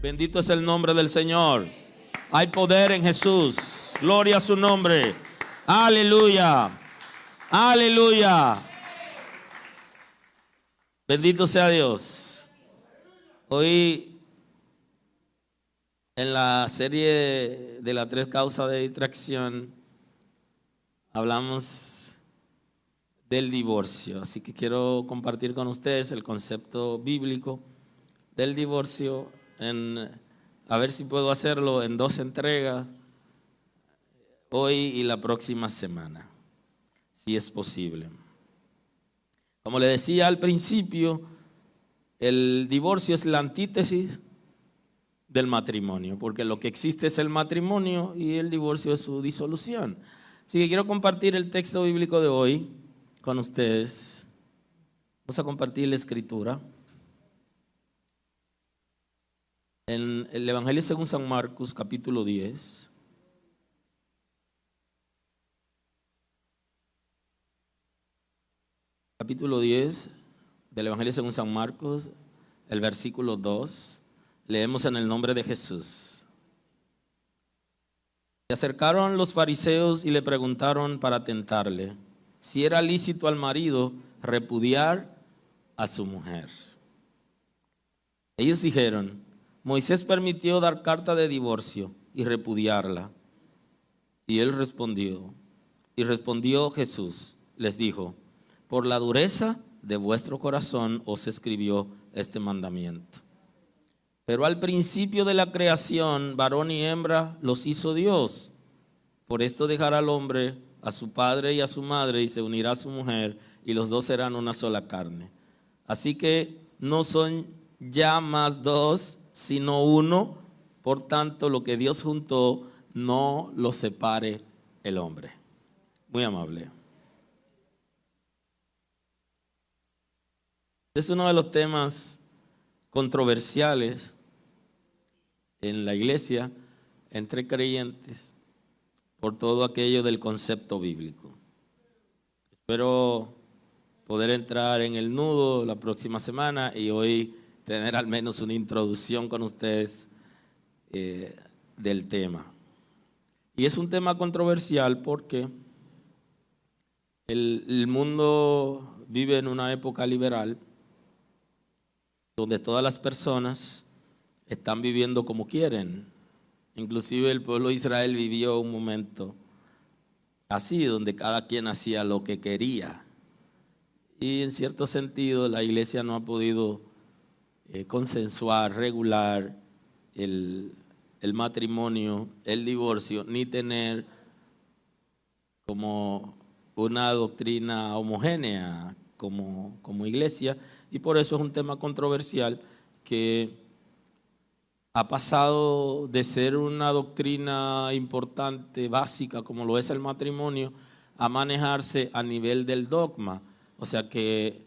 Bendito es el nombre del Señor. Hay poder en Jesús. Gloria a su nombre. Aleluya. Aleluya. Bendito sea Dios. Hoy en la serie de las 3 causas de distracción hablamos del divorcio. Así que quiero compartir con ustedes el concepto bíblico del divorcio, a ver si puedo hacerlo en 2 entregas, hoy y la próxima semana, si es posible. Como le decía al principio, el divorcio es la antítesis del matrimonio, porque lo que existe es el matrimonio y el divorcio es su disolución. Así que quiero compartir el texto bíblico de hoy con ustedes. Vamos a compartir la escritura. En el Evangelio según San Marcos, capítulo 10. Capítulo 10 del Evangelio según San Marcos, el versículo 2. Leemos en el nombre de Jesús. Se acercaron los fariseos y le preguntaron para tentarle si era lícito al marido repudiar a su mujer. Ellos dijeron: Moisés permitió dar carta de divorcio y repudiarla. Y él respondió, Jesús, les dijo: por la dureza de vuestro corazón os escribió este mandamiento. Pero al principio de la creación, varón y hembra los hizo Dios. Por esto dejará al hombre a su padre y a su madre y se unirá a su mujer, y los dos serán una sola carne. Así que no son ya más 2, sino 1. Por tanto, lo que Dios juntó, no lo separe el hombre. Muy amable. Es uno de los temas controversiales en la iglesia entre creyentes por todo aquello del concepto bíblico. Espero poder entrar en el nudo la próxima semana y hoy tener al menos una introducción con ustedes del tema. Y es un tema controversial porque el mundo vive en una época liberal donde todas las personas están viviendo como quieren. Inclusive el pueblo de Israel vivió un momento así, donde cada quien hacía lo que quería. Y en cierto sentido la iglesia no ha podido consensuar, regular el matrimonio, el divorcio, ni tener como una doctrina homogénea como iglesia. Y por eso es un tema controversial que ha pasado de ser una doctrina importante, básica, como lo es el matrimonio, a manejarse a nivel del dogma. O sea que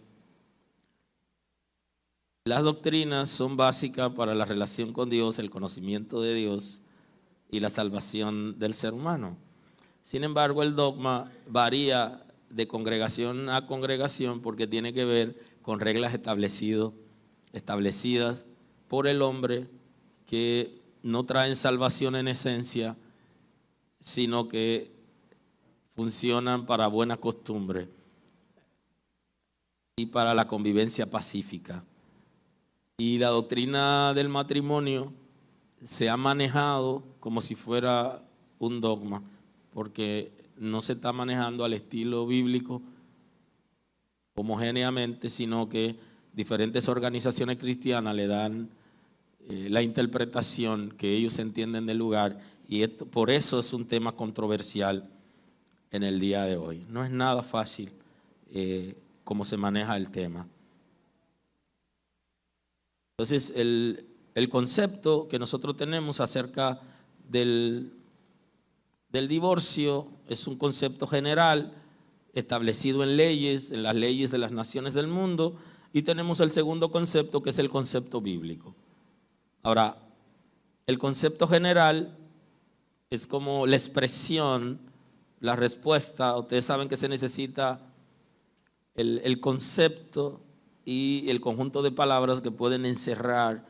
las doctrinas son básicas para la relación con Dios, el conocimiento de Dios y la salvación del ser humano. Sin embargo, el dogma varía de congregación a congregación porque tiene que ver con reglas establecidas por el hombre, que no traen salvación en esencia, sino que funcionan para buena costumbre y para la convivencia pacífica. Y la doctrina del matrimonio se ha manejado como si fuera un dogma, porque no se está manejando al estilo bíblico homogéneamente, sino que diferentes organizaciones cristianas le dan la interpretación que ellos entienden del lugar, y por eso es un tema controversial en el día de hoy. No es nada fácil cómo se maneja el tema. Entonces, el concepto que nosotros tenemos acerca del divorcio es un concepto general establecido en leyes, en las leyes de las naciones del mundo, y tenemos el segundo concepto, que es el concepto bíblico. Ahora, el concepto general es como la expresión, la respuesta. Ustedes saben que se necesita el concepto y el conjunto de palabras que pueden encerrar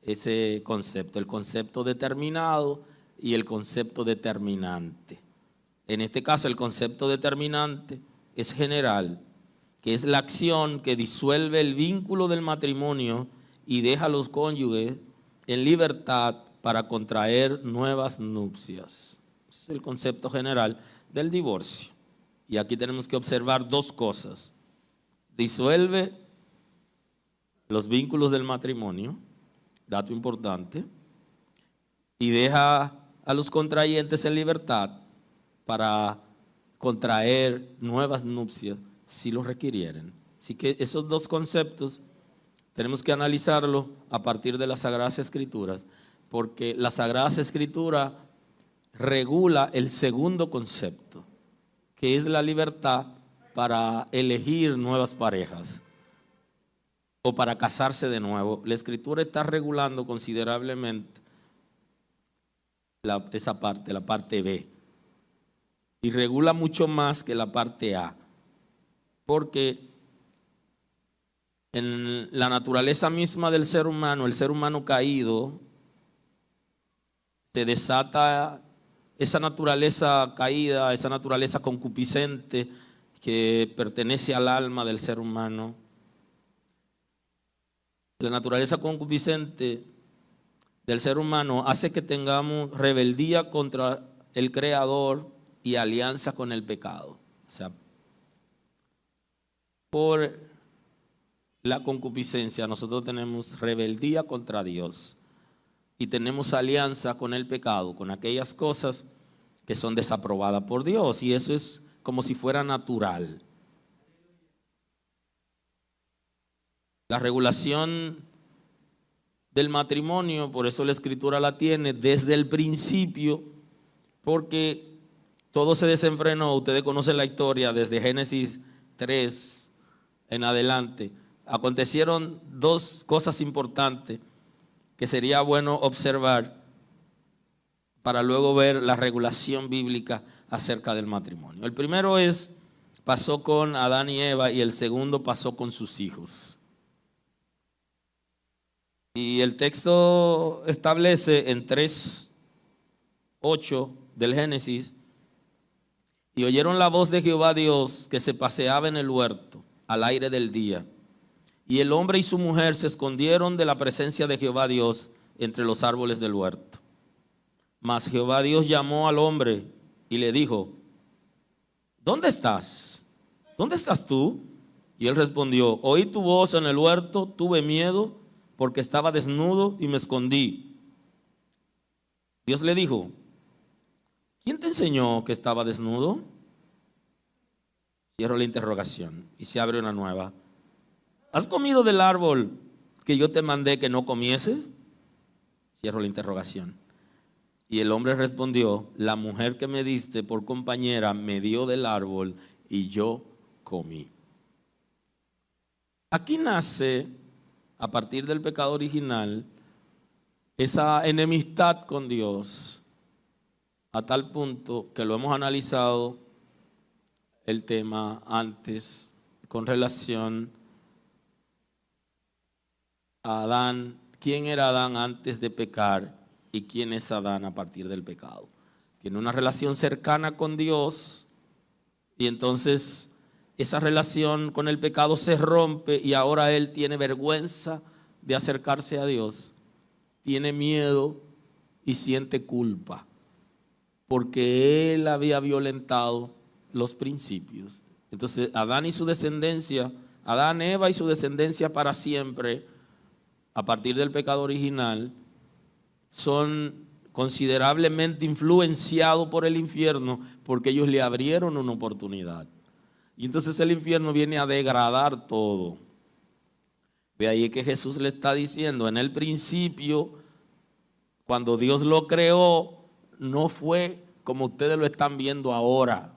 ese concepto, el concepto determinado y el concepto determinante. En este caso, el concepto determinante es general, que es la acción que disuelve el vínculo del matrimonio y deja a los cónyuges en libertad para contraer nuevas nupcias. Ese es el concepto general del divorcio. Y aquí tenemos que observar dos cosas. Disuelve los vínculos del matrimonio, dato importante, y deja a los contrayentes en libertad para contraer nuevas nupcias si lo requirieren. Así que esos dos conceptos tenemos que analizarlo a partir de las Sagradas Escrituras, porque la Sagrada Escritura regula el segundo concepto, que es la libertad para elegir nuevas parejas o para casarse de nuevo. La Escritura está regulando considerablemente esa parte, la parte B, y regula mucho más que la parte A, porque en la naturaleza misma del ser humano, el ser humano caído, se desata esa naturaleza caída, esa naturaleza concupiscente que pertenece al alma del ser humano. La naturaleza concupiscente del ser humano hace que tengamos rebeldía contra el Creador y alianza con el pecado. O sea, por la concupiscencia nosotros tenemos rebeldía contra Dios y tenemos alianza con el pecado, con aquellas cosas que son desaprobadas por Dios, y eso es como si fuera natural. La regulación del matrimonio, por eso la Escritura la tiene desde el principio, porque todo se desenfrenó. Ustedes conocen la historia desde Génesis 3 en adelante. Acontecieron dos cosas importantes que sería bueno observar para luego ver la regulación bíblica acerca del matrimonio. El primero pasó con Adán y Eva, y el segundo pasó con sus hijos. Y el texto establece en 3:8 del Génesis: y oyeron la voz de Jehová Dios que se paseaba en el huerto al aire del día. Y el hombre y su mujer se escondieron de la presencia de Jehová Dios entre los árboles del huerto. Mas Jehová Dios llamó al hombre y le dijo: ¿dónde estás? ¿Dónde estás tú? Y él respondió: oí tu voz en el huerto, tuve miedo porque estaba desnudo y me escondí. Dios le dijo: ¿quién te enseñó que estaba desnudo? Cierro la interrogación y se abre una nueva. ¿Has comido del árbol que yo te mandé que no comieses? Cierro la interrogación. Y el hombre respondió: la mujer que me diste por compañera me dio del árbol y yo comí. Aquí nace, a partir del pecado original, esa enemistad con Dios, a tal punto que lo hemos analizado el tema antes con relación a Adán. ¿Quién era Adán antes de pecar y quién es Adán a partir del pecado? Tiene una relación cercana con Dios, y entonces esa relación con el pecado se rompe y ahora él tiene vergüenza de acercarse a Dios, tiene miedo y siente culpa porque él había violentado los principios. Entonces Adán y su descendencia, Adán, Eva y su descendencia para siempre, a partir del pecado original, son considerablemente influenciados por el infierno, porque ellos le abrieron una oportunidad. Y entonces el infierno viene a degradar todo. De ahí que Jesús le está diciendo: en el principio, cuando Dios lo creó, no fue como ustedes lo están viendo ahora.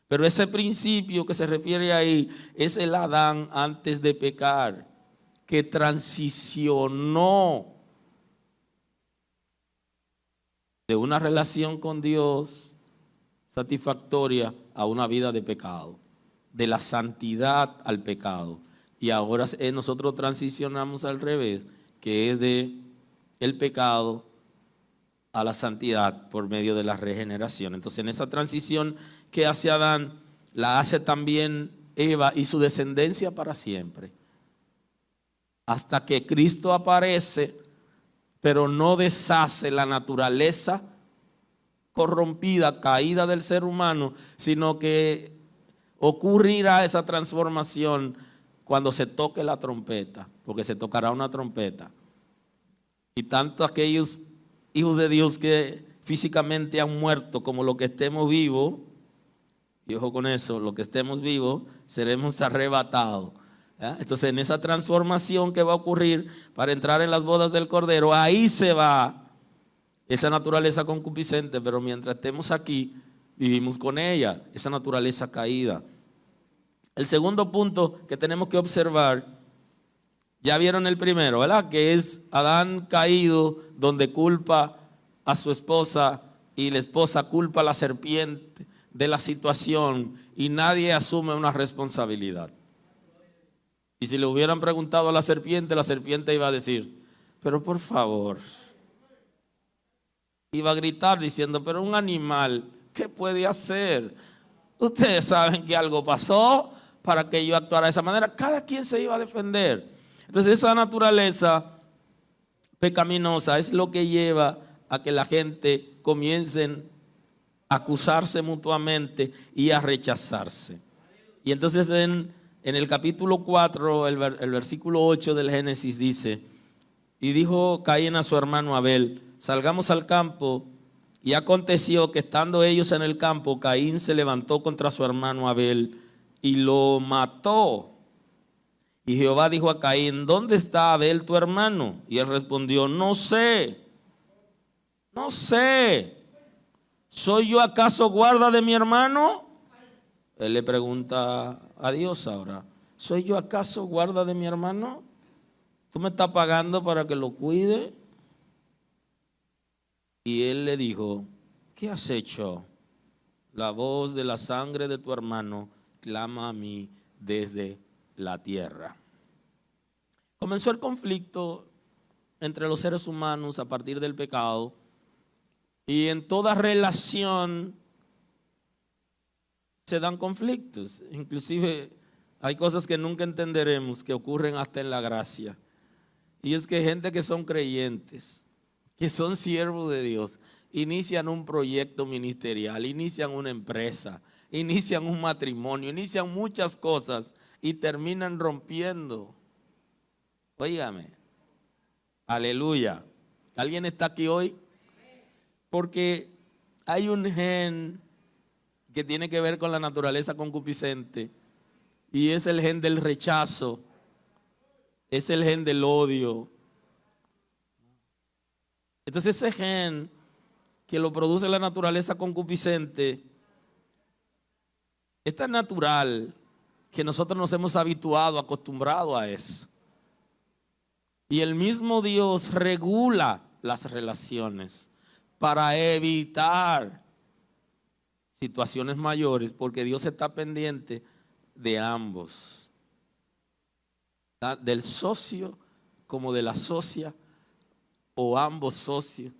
Pero ese principio que se refiere ahí es el Adán antes de pecar, que transicionó de una relación con Dios satisfactoria a una vida de pecado, de la santidad al pecado. Y ahora nosotros transicionamos al revés, que es de el pecado a la santidad por medio de la regeneración. Entonces, en esa transición que hace Adán, la hace también Eva y su descendencia para siempre. Hasta que Cristo aparece, pero no deshace la naturaleza corrompida, caída del ser humano, sino que ocurrirá esa transformación cuando se toque la trompeta, porque se tocará una trompeta. Y tanto aquellos hijos de Dios que físicamente han muerto como los que estemos vivos, y ojo con eso, los que estemos vivos seremos arrebatados. ¿Ya? Entonces, en esa transformación que va a ocurrir para entrar en las bodas del Cordero, ahí se va esa naturaleza concupiscente, pero mientras estemos aquí, vivimos con ella, esa naturaleza caída. El segundo punto que tenemos que observar, ya vieron el primero, ¿verdad? Que es Adán caído, donde culpa a su esposa y la esposa culpa a la serpiente de la situación y nadie asume una responsabilidad. Y si le hubieran preguntado a la serpiente iba a decir, pero por favor, iba a gritar diciendo, pero un animal, ¿qué puede hacer? Ustedes saben que algo pasó para que yo actuara de esa manera. Cada quien se iba a defender. Entonces esa naturaleza pecaminosa es lo que lleva a que la gente comiencen a acusarse mutuamente y a rechazarse. Y entonces en el capítulo 4, el versículo 8 del Génesis dice, y dijo Caín a su hermano Abel, salgamos al campo. Y aconteció que estando ellos en el campo, Caín se levantó contra su hermano Abel y lo mató. Y Jehová dijo a Caín, ¿dónde está Abel tu hermano? Y él respondió, no sé. ¿Soy yo acaso guarda de mi hermano? Él le pregunta a Dios ahora, ¿soy yo acaso guarda de mi hermano? ¿Tú me estás pagando para que lo cuide? Y él le dijo, ¿qué has hecho? La voz de la sangre de tu hermano clama a mí desde la tierra. Comenzó el conflicto entre los seres humanos a partir del pecado, y en toda relación se dan conflictos. Inclusive hay cosas que nunca entenderemos que ocurren hasta en la gracia. Y es que gente que son creyentes, que son siervos de Dios, inician un proyecto ministerial, inician una empresa, inician un matrimonio, inician muchas cosas y terminan rompiendo. Óigame, aleluya. ¿Alguien está aquí hoy? Porque hay un gen que tiene que ver con la naturaleza concupiscente y es el gen del rechazo, es el gen del odio. Entonces ese gen que lo produce la naturaleza concupiscente es tan natural que nosotros nos hemos habituado, acostumbrado a eso. Y el mismo Dios regula las relaciones para evitar situaciones mayores, porque Dios está pendiente de ambos, del socio como de la socia, o ambos socios,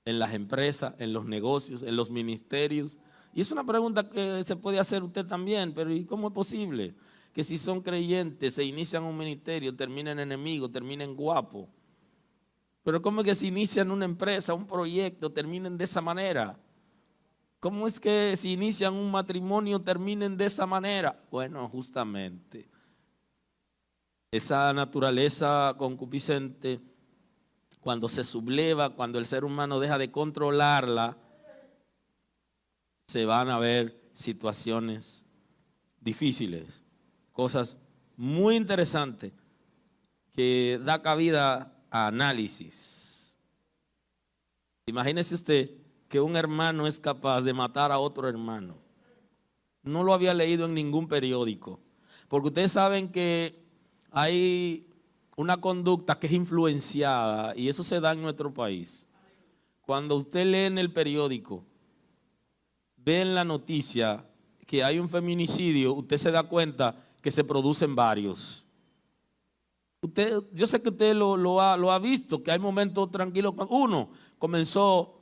en las empresas, en los negocios, en los ministerios. Y es una pregunta que se puede hacer usted también, pero ¿y cómo es posible que si son creyentes se inician un ministerio, terminen enemigos, terminen guapos? Pero ¿cómo es que si inician una empresa, un proyecto, terminen de esa manera? ¿Cómo es que si inician un matrimonio terminen de esa manera? Bueno, justamente esa naturaleza concupiscente, cuando se subleva, cuando el ser humano deja de controlarla, se van a ver situaciones difíciles, cosas muy interesantes que da cabida a análisis. Imagínese usted que un hermano es capaz de matar a otro hermano. No lo había leído en ningún periódico, porque ustedes saben que hay una conducta que es influenciada, y eso se da en nuestro país. Cuando usted lee en el periódico, ve en la noticia que hay un feminicidio, usted se da cuenta que se producen varios. yo sé que usted lo ha visto, que hay momentos tranquilos. Uno comenzó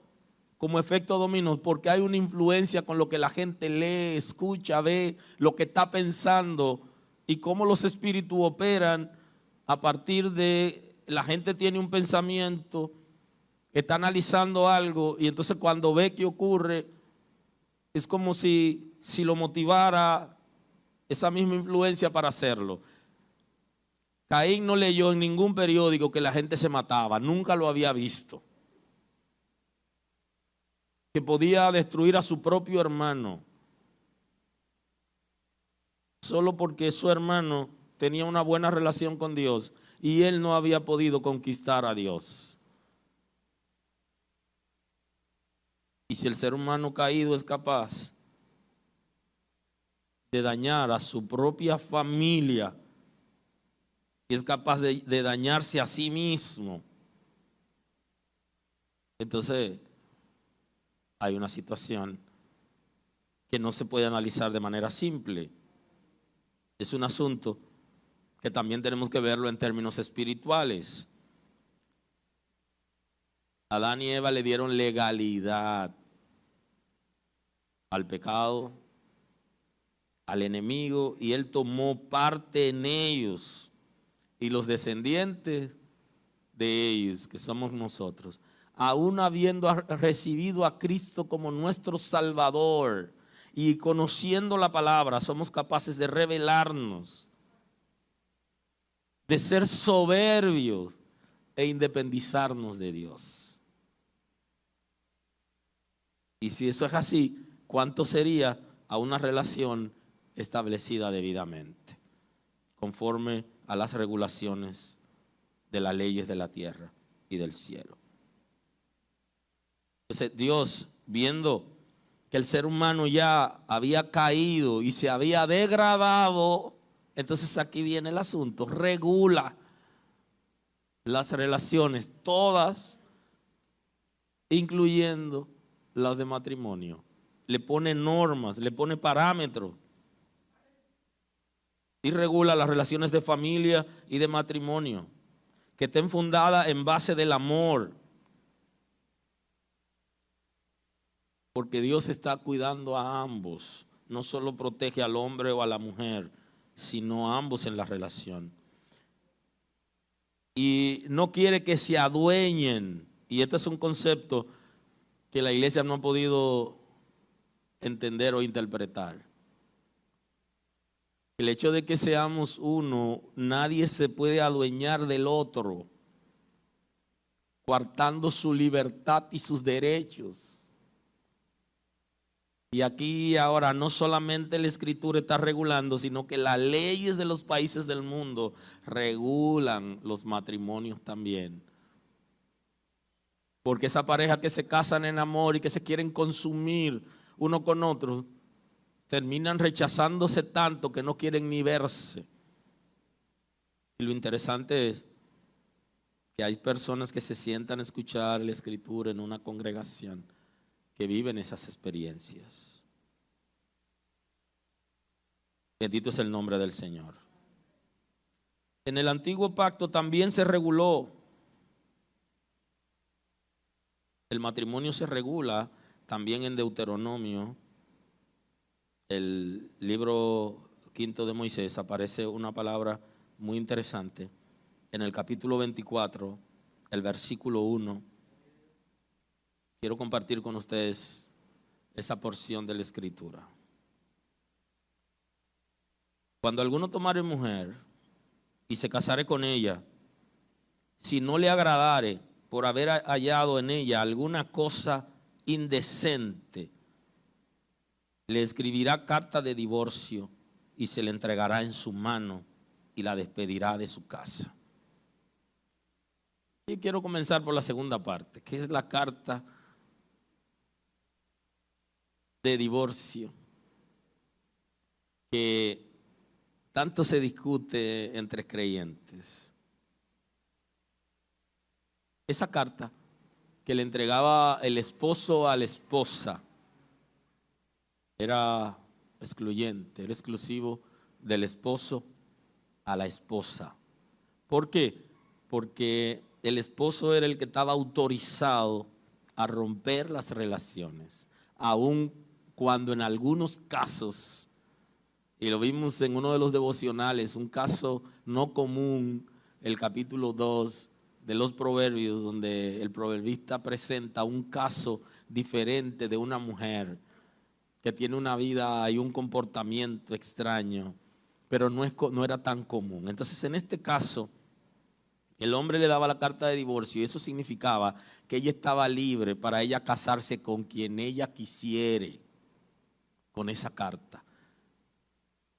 como efecto dominó, porque hay una influencia con lo que la gente lee, escucha, ve, lo que está pensando y cómo los espíritus operan a partir de la gente tiene un pensamiento, está analizando algo y entonces cuando ve que ocurre es como si lo motivara esa misma influencia para hacerlo. Caín no leyó en ningún periódico que la gente se mataba, nunca lo había visto, que podía destruir a su propio hermano solo porque su hermano tenía una buena relación con Dios y él no había podido conquistar a Dios. Y si el ser humano caído es capaz de dañar a su propia familia y es capaz de dañarse a sí mismo, entonces hay una situación que no se puede analizar de manera simple. Es un asunto que también tenemos que verlo en términos espirituales. Adán y Eva le dieron legalidad al pecado, al enemigo, y él tomó parte en ellos. Y los descendientes de ellos, que somos nosotros, aún habiendo recibido a Cristo como nuestro Salvador y conociendo la palabra, somos capaces de rebelarnos, de ser soberbios e independizarnos de Dios. Y si eso es así, ¿cuánto sería a una relación establecida debidamente, conforme a las regulaciones de las leyes de la tierra y del cielo? Entonces Dios, viendo que el ser humano ya había caído y se había degradado, entonces aquí viene el asunto, regula las relaciones todas, incluyendo las de matrimonio. Le pone normas, le pone parámetros y regula las relaciones de familia y de matrimonio, que estén fundadas en base del amor. Porque Dios está cuidando a ambos, no solo protege al hombre o a la mujer, sino a ambos en la relación. Y no quiere que se adueñen, y este es un concepto que la iglesia no ha podido entender o interpretar. El hecho de que seamos uno, nadie se puede adueñar del otro, coartando su libertad y sus derechos. Y aquí ahora no solamente la Escritura está regulando, sino que las leyes de los países del mundo regulan los matrimonios también. Porque esa pareja que se casan en amor y que se quieren consumir uno con otro, terminan rechazándose tanto que no quieren ni verse. Y lo interesante es que hay personas que se sientan a escuchar la Escritura en una congregación que viven esas experiencias. Bendito es el nombre del Señor. En el antiguo pacto también se reguló. El matrimonio se regula también en Deuteronomio. El libro 5 de Moisés aparece una palabra muy interesante. En el capítulo 24, el versículo 1. Quiero compartir con ustedes esa porción de la Escritura. Cuando alguno tomare mujer y se casare con ella, si no le agradare por haber hallado en ella alguna cosa indecente, le escribirá carta de divorcio y se le entregará en su mano y la despedirá de su casa. Y quiero comenzar por la segunda parte, que es la carta de divorcio, que tanto se discute entre creyentes. Esa carta que le entregaba el esposo a la esposa era excluyente, era exclusivo del esposo a la esposa, ¿Por qué? Porque el esposo era el que estaba autorizado a romper las relaciones, aun cuando en algunos casos, y lo vimos en uno de los devocionales, un caso no común, el capítulo 2 de los Proverbios, donde el proverbista presenta un caso diferente de una mujer que tiene una vida y un comportamiento extraño, pero no era tan común. Entonces, en este caso, el hombre le daba la carta de divorcio y eso significaba que ella estaba libre para ella casarse con quien ella quisiere con esa carta.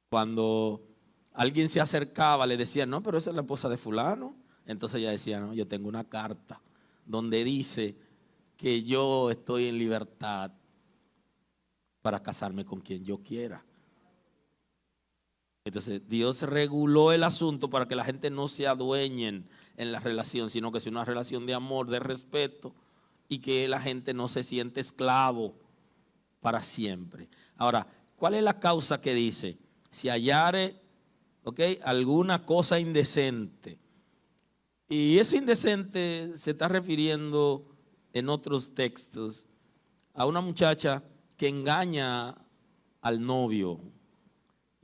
Cuando alguien se acercaba, le decía, no, pero esa es la esposa de fulano. Entonces ella decía, no, yo tengo una carta donde dice que yo estoy en libertad para casarme con quien yo quiera. Entonces Dios reguló el asunto para que la gente no se adueñen en la relación, sino que sea una relación de amor, de respeto, y que la gente no se siente esclavo para siempre. Ahora, ¿cuál es la causa que dice? Si hallare, alguna cosa indecente. Y ese indecente se está refiriendo en otros textos a una muchacha que engaña al novio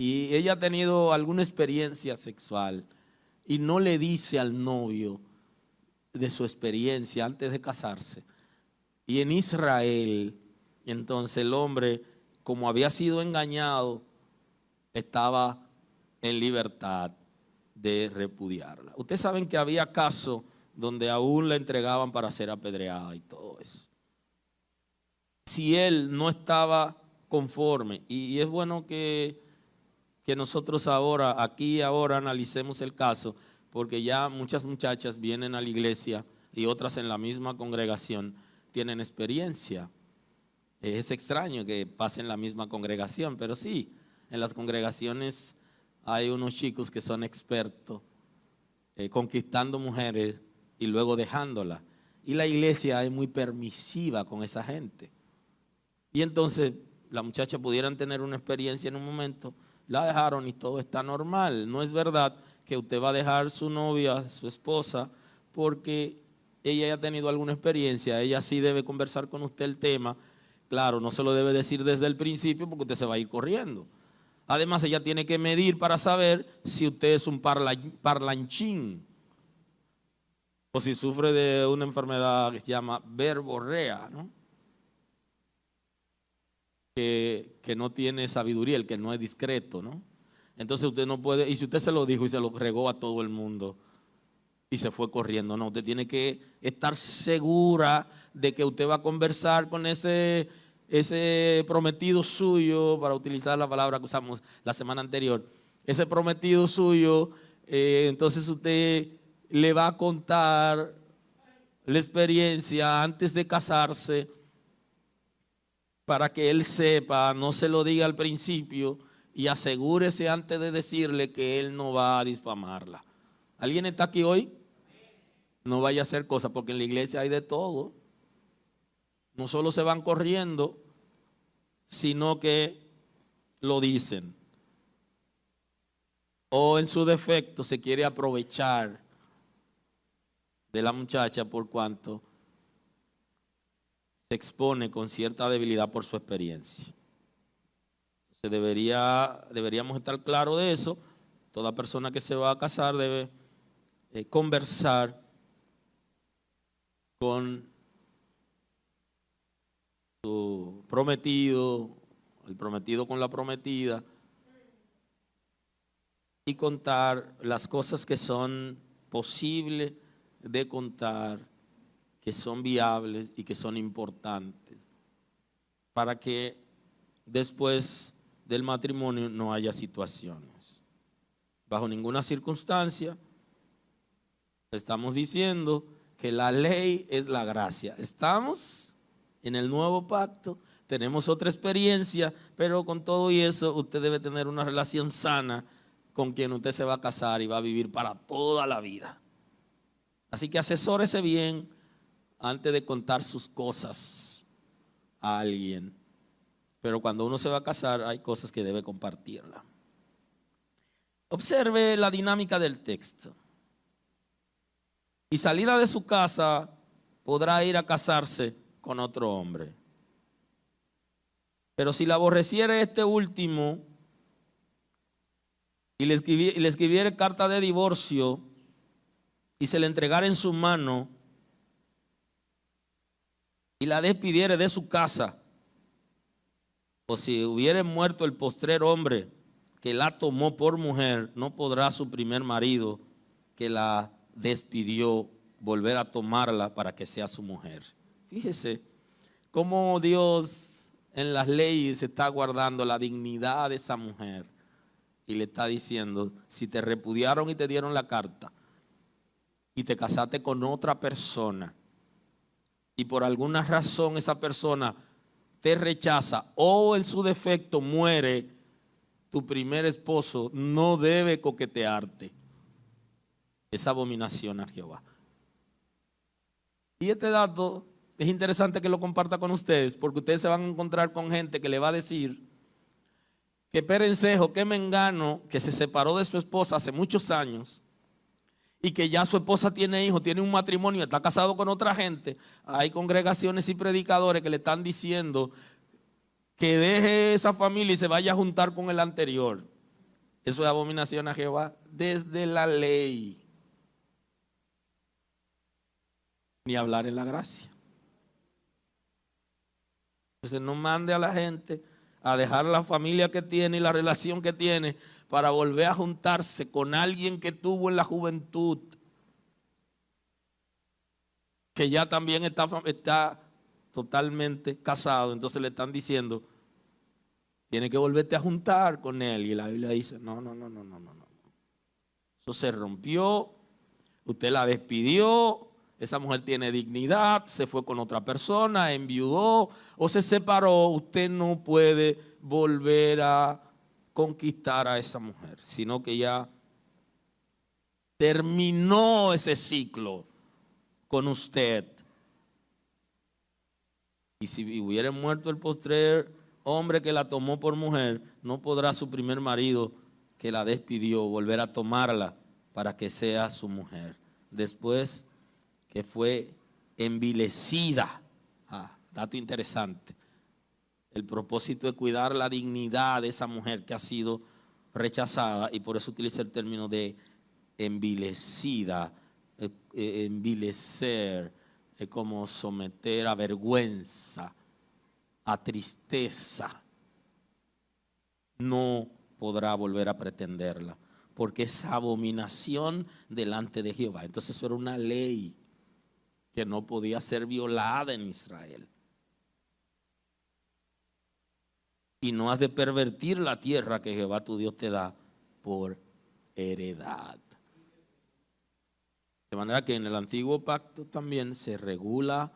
y ella ha tenido alguna experiencia sexual y no le dice al novio de su experiencia antes de casarse. Y en Israel, entonces el hombre, como había sido engañado, estaba en libertad de repudiarla. Ustedes saben que había casos donde aún la entregaban para ser apedreada y todo eso. Si él no estaba conforme, y es bueno que nosotros ahora analicemos el caso, porque ya muchas muchachas vienen a la iglesia y otras en la misma congregación tienen experiencia. Es extraño que pasen en la misma congregación, pero sí, en las congregaciones hay unos chicos que son expertos conquistando mujeres y luego dejándolas. Y la iglesia es muy permisiva con esa gente. Y entonces las muchachas pudieran tener una experiencia en un momento, la dejaron y todo está normal. No es verdad que usted va a dejar su novia, su esposa, porque ella haya tenido alguna experiencia. Ella sí debe conversar con usted el tema. Claro, no se lo debe decir desde el principio porque usted se va a ir corriendo. Además, ella tiene que medir para saber si usted es un parlanchín o si sufre de una enfermedad que se llama verborrea, ¿no? Que no tiene sabiduría, el que no es discreto, ¿no? Entonces usted no puede, y si usted se lo dijo y se lo regó a todo el mundo y se fue corriendo, no, usted tiene que estar segura de que usted va a conversar con ese prometido suyo, para utilizar la palabra que usamos la semana anterior, ese prometido suyo, entonces usted le va a contar la experiencia antes de casarse para que él sepa, no se lo diga al principio y asegúrese antes de decirle que él no va a difamarla. ¿Alguien está aquí hoy? No vaya a hacer cosas porque en la iglesia hay de todo. No solo se van corriendo, sino que lo dicen. O en su defecto se quiere aprovechar de la muchacha por cuanto se expone con cierta debilidad por su experiencia. Deberíamos estar claros de eso. Toda persona que se va a casar debe conversar con su prometido, el prometido con la prometida, y contar las cosas que son posibles de contar, que son viables y que son importantes, para que después del matrimonio no haya situaciones. Bajo ninguna circunstancia estamos diciendo que la ley es la gracia. Estamos en el nuevo pacto, tenemos otra experiencia, pero con todo y eso usted debe tener una relación sana con quien usted se va a casar y va a vivir para toda la vida. Así que asesórese bien antes de contar sus cosas a alguien. Pero cuando uno se va a casar hay cosas que debe compartirla. Observe la dinámica del texto. y salida de su casa podrá ir a casarse con otro hombre. Pero si la aborreciere este último y le escribiere carta de divorcio y se le entregara en su mano y la despidiere de su casa, o si hubiere muerto el postrer hombre que la tomó por mujer, no podrá su primer marido que la despidió volver a tomarla para que sea su mujer. Fíjese cómo Dios en las leyes está guardando la dignidad de esa mujer y le está diciendo: si te repudiaron y te dieron la carta y te casaste con otra persona y por alguna razón esa persona te rechaza o en su defecto muere tu primer esposo, no debe coquetearte. Es abominación a Jehová. Y este dato es interesante que lo comparta con ustedes, porque ustedes se van a encontrar con gente que le va a decir que Perencejo, que Mengano, que se separó de su esposa hace muchos años y que ya su esposa tiene hijos, tiene un matrimonio, está casado con otra gente. Hay congregaciones y predicadores que le están diciendo que deje esa familia y se vaya a juntar con el anterior. Eso es abominación a Jehová desde la ley. Ni hablar en la gracia. Entonces no mande a la gente a dejar la familia que tiene y la relación que tiene para volver a juntarse con alguien que tuvo en la juventud, que ya también está totalmente casado. Entonces le están diciendo: tiene que volverte a juntar con él. Y la Biblia dice: no. Eso se rompió, usted la despidió. Esa mujer tiene dignidad, se fue con otra persona, enviudó o se separó. Usted no puede volver a conquistar a esa mujer, sino que ya terminó ese ciclo con usted. Y si hubiera muerto el postrer hombre que la tomó por mujer, no podrá su primer marido que la despidió volver a tomarla para que sea su mujer, después que fue envilecida. Dato interesante. El propósito es cuidar la dignidad de esa mujer que ha sido rechazada, y por eso utiliza el término de envilecida. Envilecer es como someter a vergüenza, a tristeza. No podrá volver a pretenderla, porque es abominación delante de Jehová. Entonces eso era una ley que no podía ser violada en Israel. Y no has de pervertir la tierra que Jehová tu Dios te da por heredad. De manera que en el antiguo pacto también se regula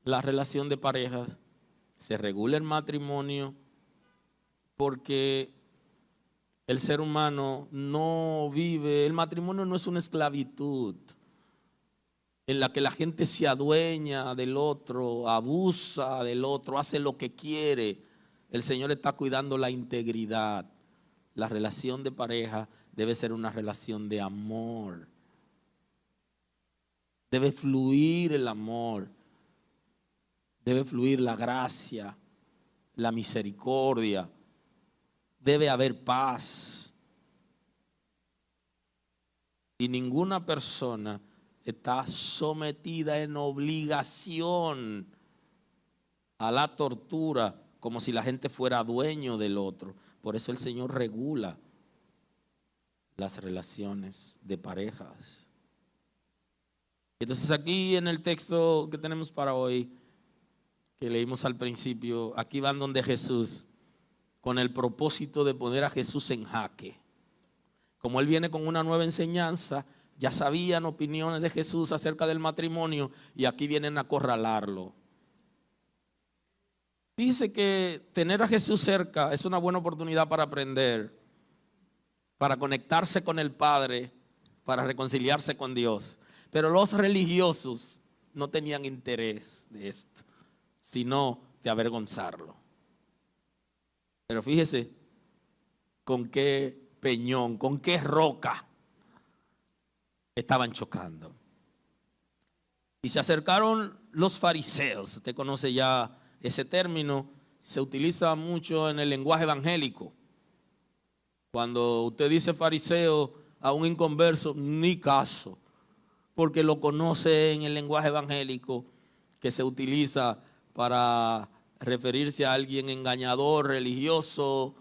la relación de parejas, se regula el matrimonio, porque el ser humano no vive, el matrimonio no es una esclavitud en la que la gente se adueña del otro, abusa del otro, hace lo que quiere. El Señor está cuidando la integridad. La relación de pareja debe ser una relación de amor. Debe fluir el amor, debe fluir la gracia, la misericordia, debe haber paz. Y ninguna persona está sometida en obligación a la tortura como si la gente fuera dueño del otro. Por eso el Señor regula las relaciones de parejas. Entonces aquí en el texto que tenemos para hoy, que leímos al principio, aquí van donde Jesús, con el propósito de poner a Jesús en jaque. Como él viene con una nueva enseñanza, ya sabían opiniones de Jesús acerca del matrimonio y aquí vienen a acorralarlo. Dice que tener a Jesús cerca es una buena oportunidad para aprender, para conectarse con el Padre, para reconciliarse con Dios. Pero los religiosos no tenían interés de esto, sino de avergonzarlo. Pero fíjese con qué peñón, con qué roca estaban chocando. Y se acercaron los fariseos. Usted conoce ya ese término. Se utiliza mucho en el lenguaje evangélico. Cuando usted dice fariseo a un inconverso, ni caso, porque lo conoce en el lenguaje evangélico que se utiliza para referirse a alguien engañador, religioso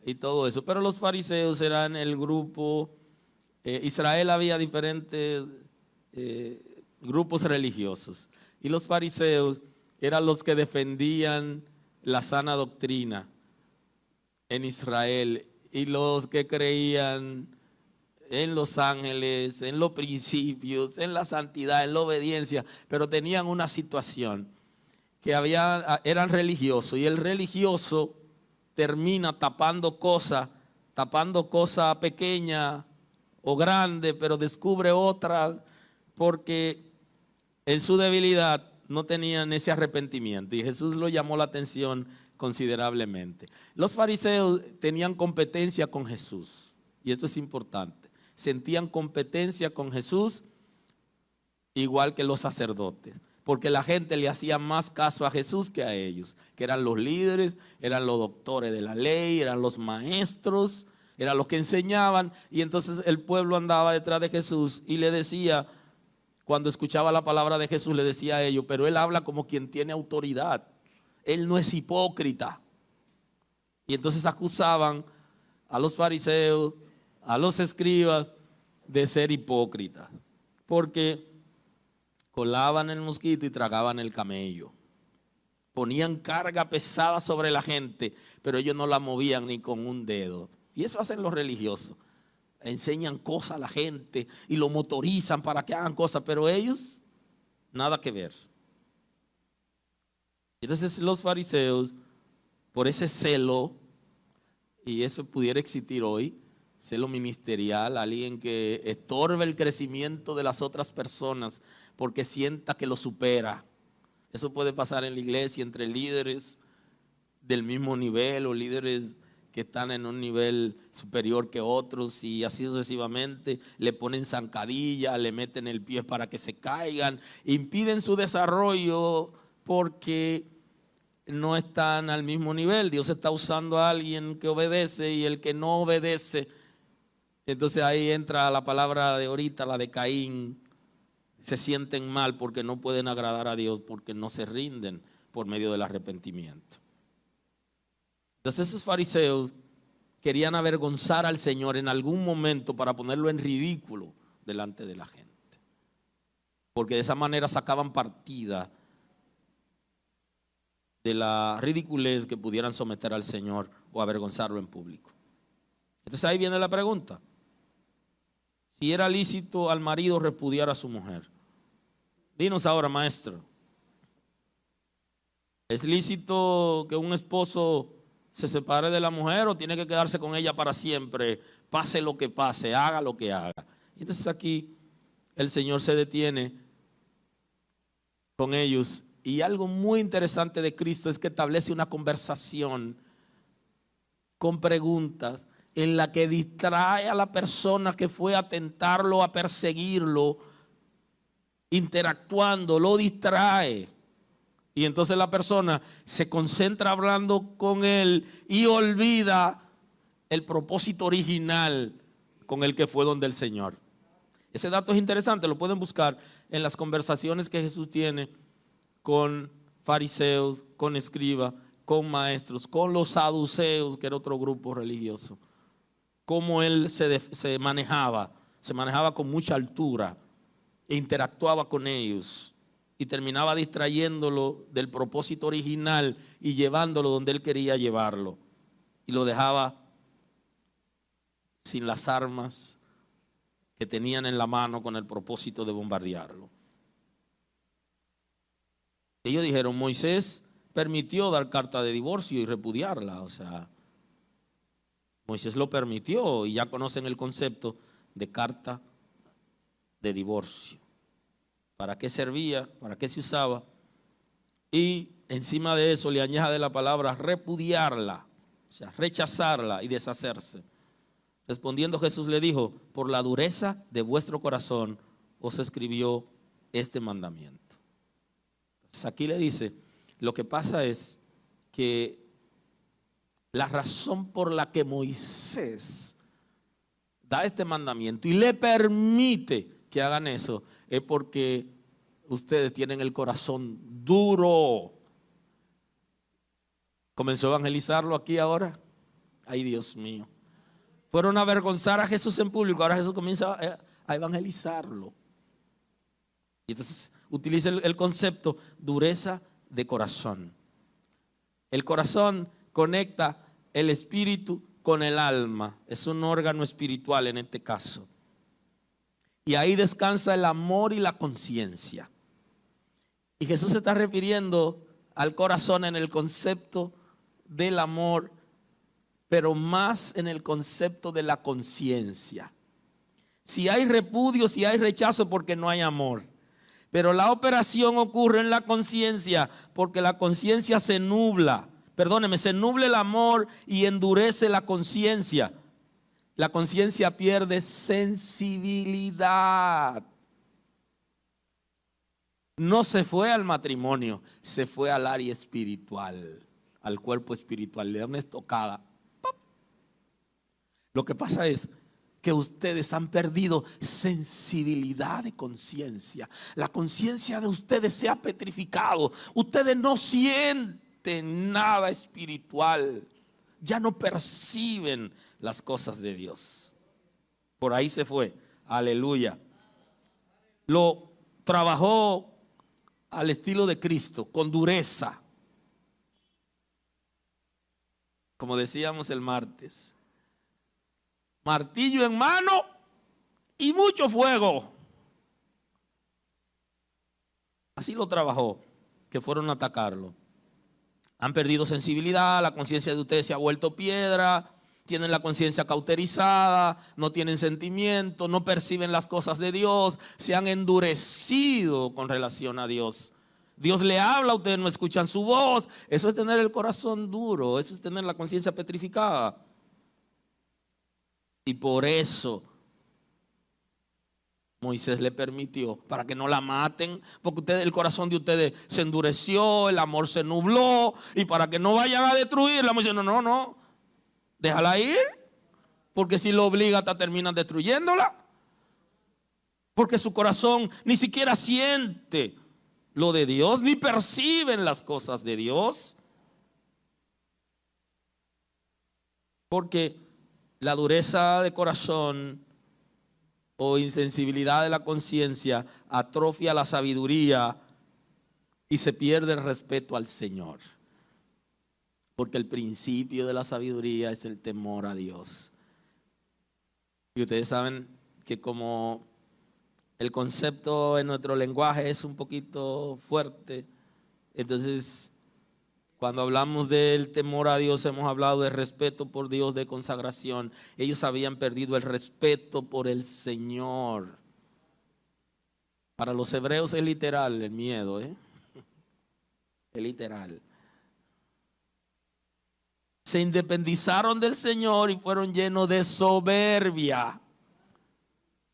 y todo eso. Pero los fariseos eran el grupo, Israel había diferentes grupos religiosos, y los fariseos eran los que defendían la sana doctrina en Israel, y los que creían en los ángeles, en los principios, en la santidad, en la obediencia, pero tenían una situación que eran religiosos, y el religioso termina tapando cosas pequeñas o grandes, pero descubre otras porque en su debilidad no tenían ese arrepentimiento, y Jesús lo llamó la atención considerablemente. Los fariseos tenían competencia con Jesús, y esto es importante. Sentían competencia con Jesús igual que los sacerdotes, porque la gente le hacía más caso a Jesús que a ellos, que eran los líderes, eran los doctores de la ley, eran los maestros, eran los que enseñaban. Y entonces el pueblo andaba detrás de Jesús y le decía, cuando escuchaba la palabra de Jesús, le decía a ellos: pero él habla como quien tiene autoridad, él no es hipócrita. Y entonces acusaban a los fariseos, a los escribas, de ser hipócritas, porque colaban el mosquito y tragaban el camello. Ponían carga pesada sobre la gente, pero ellos no la movían ni con un dedo. Y eso hacen los religiosos. Enseñan cosas a la gente y lo motorizan para que hagan cosas, pero ellos nada que ver. Entonces los fariseos, por ese celo, y eso pudiera existir hoy, celo ministerial, alguien que estorbe el crecimiento de las otras personas porque sienta que lo supera. Eso puede pasar en la iglesia entre líderes del mismo nivel o líderes que están en un nivel superior que otros, y así sucesivamente. Le ponen zancadilla, le meten el pie para que se caigan, impiden su desarrollo porque no están al mismo nivel. Dios está usando a alguien que obedece, y el que no obedece, entonces ahí entra la palabra de ahorita, la de Caín. Se sienten mal porque no pueden agradar a Dios, porque no se rinden por medio del arrepentimiento. Entonces esos fariseos querían avergonzar al Señor en algún momento para ponerlo en ridículo delante de la gente, porque de esa manera sacaban partida de la ridiculez que pudieran someter al Señor o avergonzarlo en público. Entonces ahí viene la pregunta: si era lícito al marido repudiar a su mujer. Dinos ahora, maestro, ¿es lícito que un esposo se separe de la mujer o tiene que quedarse con ella para siempre, pase lo que pase, haga lo que haga? Y entonces aquí el Señor se detiene con ellos, y algo muy interesante de Cristo es que establece una conversación con preguntas en la que distrae a la persona que fue a tentarlo, a perseguirlo, interactuando, lo distrae. Y entonces la persona se concentra hablando con él y olvida el propósito original con el que fue donde el Señor. Ese dato es interesante, lo pueden buscar en las conversaciones que Jesús tiene con fariseos, con escribas, con maestros, con los saduceos, que era otro grupo religioso. Cómo él se manejaba con mucha altura e interactuaba con ellos, y terminaba distrayéndolo del propósito original y llevándolo donde él quería llevarlo, y lo dejaba sin las armas que tenían en la mano con el propósito de bombardearlo. Ellos dijeron: Moisés permitió dar carta de divorcio y repudiarla. O sea, Moisés lo permitió, y ya conocen el concepto de carta de divorcio. ¿Para qué servía? ¿Para qué se usaba? Y encima de eso le añade la palabra repudiarla, o sea, rechazarla y deshacerse. Respondiendo Jesús le dijo: por la dureza de vuestro corazón os escribió este mandamiento. Entonces aquí le dice, lo que pasa es que la razón por la que Moisés da este mandamiento y le permite que hagan eso es porque ustedes tienen el corazón duro. ¿Comenzó a evangelizarlo aquí ahora? Ay, Dios mío. Fueron a avergonzar a Jesús en público, ahora Jesús comienza a evangelizarlo. Y entonces utiliza el concepto dureza de corazón. El corazón conecta el espíritu con el alma. Es un órgano espiritual en este caso. Y ahí descansa el amor y la conciencia. Y Jesús se está refiriendo al corazón en el concepto del amor, pero más en el concepto de la conciencia. Si hay repudio, si hay rechazo, porque no hay amor. Pero la operación ocurre en la conciencia, porque la conciencia se nubla. Perdóneme, se nubla el amor y endurece la conciencia. La conciencia pierde sensibilidad. No se fue al matrimonio, se fue al área espiritual, al cuerpo espiritual. Le da una estocada. ¡Pop! Lo que pasa es que ustedes han perdido sensibilidad de conciencia. La conciencia de ustedes se ha petrificado. Ustedes no sienten nada espiritual. Ya no perciben las cosas de Dios. Por ahí se fue. Aleluya. Lo trabajó al estilo de Cristo, con dureza. Como decíamos el martes. Martillo en mano y mucho fuego. Así lo trabajó, que fueron a atacarlo. Han perdido sensibilidad, la conciencia de ustedes se ha vuelto piedra, tienen la conciencia cauterizada, no tienen sentimiento, no perciben las cosas de Dios, se han endurecido con relación a Dios. Dios le habla, ustedes no escuchan su voz. Eso es tener el corazón duro, eso es tener la conciencia petrificada. Y por eso Moisés le permitió, para que no la maten, porque el corazón de ustedes se endureció, el amor se nubló, y para que no vayan a destruirla, Moisés, no, déjala ir, porque si lo obliga hasta terminan destruyéndola, porque su corazón ni siquiera siente lo de Dios, ni perciben las cosas de Dios, porque la dureza de corazón o insensibilidad de la conciencia atrofia la sabiduría y se pierde el respeto al Señor. Porque el principio de la sabiduría es el temor a Dios. Y ustedes saben que como el concepto en nuestro lenguaje es un poquito fuerte, entonces cuando hablamos del temor a Dios hemos hablado de respeto por Dios, de consagración. Ellos habían perdido el respeto por el Señor. Para los hebreos es literal el miedo, es literal. Se independizaron del Señor y fueron llenos de soberbia.